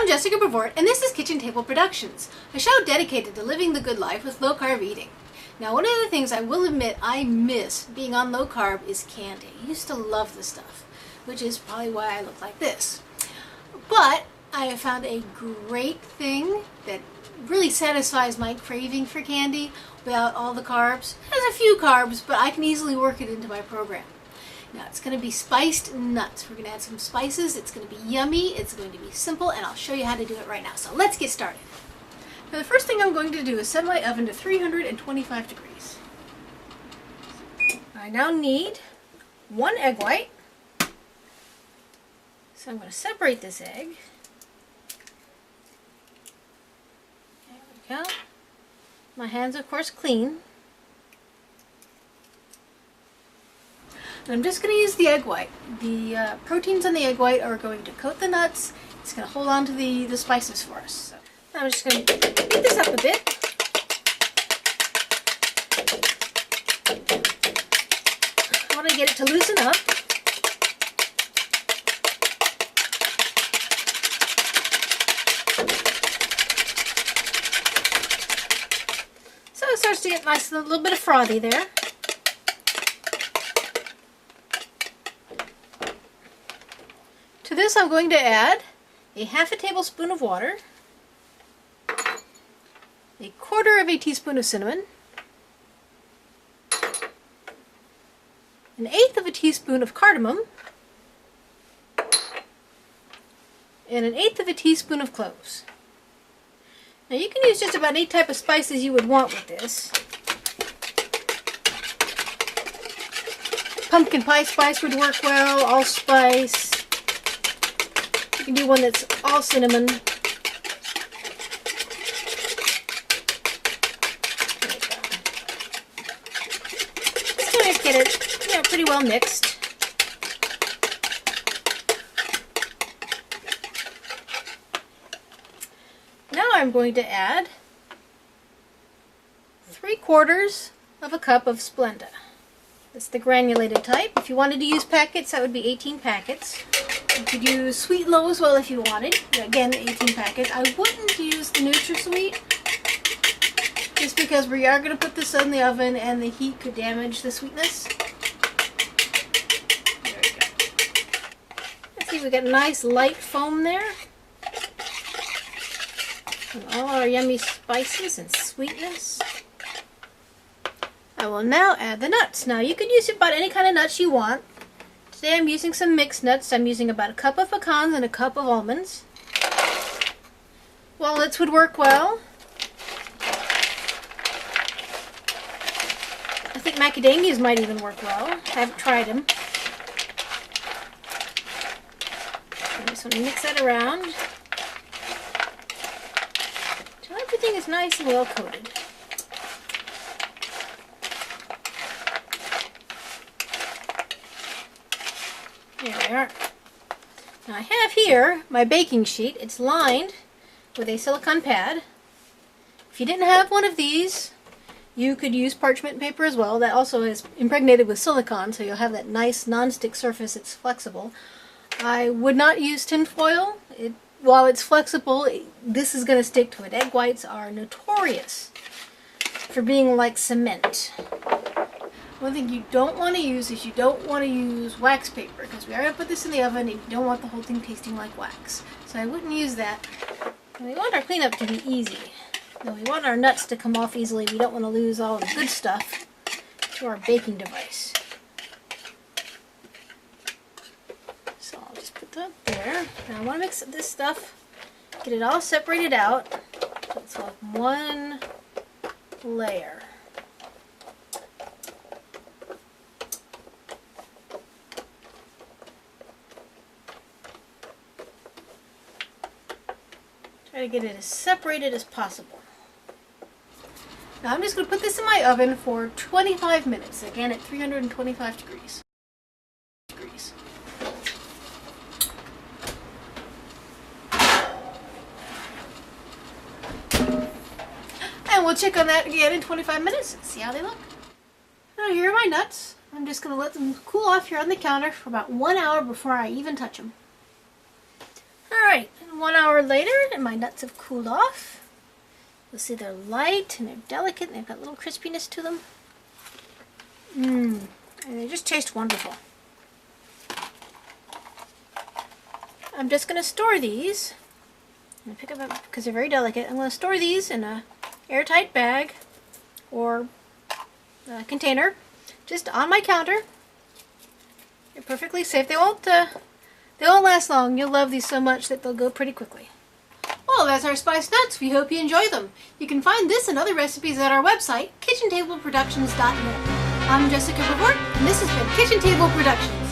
I'm Jessica Bravort, and this is Kitchen Table Productions, a show dedicated to living the good life with low-carb eating. Now, one of the things I will admit I miss being on low-carb is candy. I used to love this stuff, which is probably why I look like this. But I have found a great thing that really satisfies my craving for candy without all the carbs. It has a few carbs, but I can easily work it into my program. Now, it's going to be spiced nuts. We're going to add some spices. It's going to be yummy. It's going to be simple, and I'll show you how to do it right now. So let's get started. Now, the first thing I'm going to do is set my oven to 325 degrees. I now need 1 egg white. So I'm going to separate this egg. There we go. My hands, of course, clean. And I'm just going to use the egg white. The proteins on the egg white are going to coat the nuts. It's going to hold on to the spices for us. So I'm just going to beat this up a bit. I want to get it to loosen up. So it starts to get nice, a little bit of frothy there. To this I'm going to add a ½ tablespoon of water, a ¼ teaspoon of cinnamon, an 1/8 teaspoon of cardamom, and an 1/8 teaspoon of cloves. Now you can use just about any type of spices you would want with this. Pumpkin pie spice would work well, allspice. You can do one that's all cinnamon. There we go. Just going to get it pretty well mixed. Now I'm going to add 3/4 of a cup of Splenda. It's the granulated type. If you wanted to use packets, that would be 18 packets. You could use Sweet Low as well if you wanted. Again, 18 packets. I wouldn't use the NutraSweet just because we are going to put this in the oven and the heat could damage the sweetness. There we go. Let's see, we got a nice light foam there. And all our yummy spices and sweetness. I will now add the nuts. Now you could use about any kind of nuts you want. Today I'm using some mixed nuts. I'm using about a cup of pecans and a cup of almonds. Walnuts would work well. I think macadamias might even work well. I haven't tried them. I just want to mix that around until everything is nice and well coated. There we are. Now I have here my baking sheet. It's lined with a silicone pad. If you didn't have one of these, you could use parchment paper as well. That also is impregnated with silicone, so you'll have that nice non-stick surface. It's flexible. I would not use tin foil. While it's flexible, this is going to stick to it. Egg whites are notorious for being like cement. One thing you don't want to use is you don't want to use wax paper because we are going to put this in the oven and you don't want the whole thing tasting like wax. So I wouldn't use that. And we want our cleanup to be easy. Though we want our nuts to come off easily. We don't want to lose all the good stuff to our baking device. So I'll just put that there. Now I want to mix this stuff, get it all separated out. So have one layer. Try to get it as separated as possible. Now I'm just going to put this in my oven for 25 minutes, again at 325 degrees. And we'll check on that again in 25 minutes and see how they look. Now here are my nuts. I'm just going to let them cool off here on the counter for about 1 hour before I even touch them. Alright, 1 hour later, and my nuts have cooled off. You'll see they're light and they're delicate and they've got a little crispiness to them. And they just taste wonderful. I'm just going to store these. I'm going to pick them up because they're very delicate. I'm going to store these in a airtight bag or a container just on my counter. They're perfectly safe. They won't last long. You'll love these so much that they'll go pretty quickly. Well, that's our spiced nuts. We hope you enjoy them. You can find this and other recipes at our website, kitchentableproductions.net. I'm Jessica Revort, and this has been Kitchen Table Productions.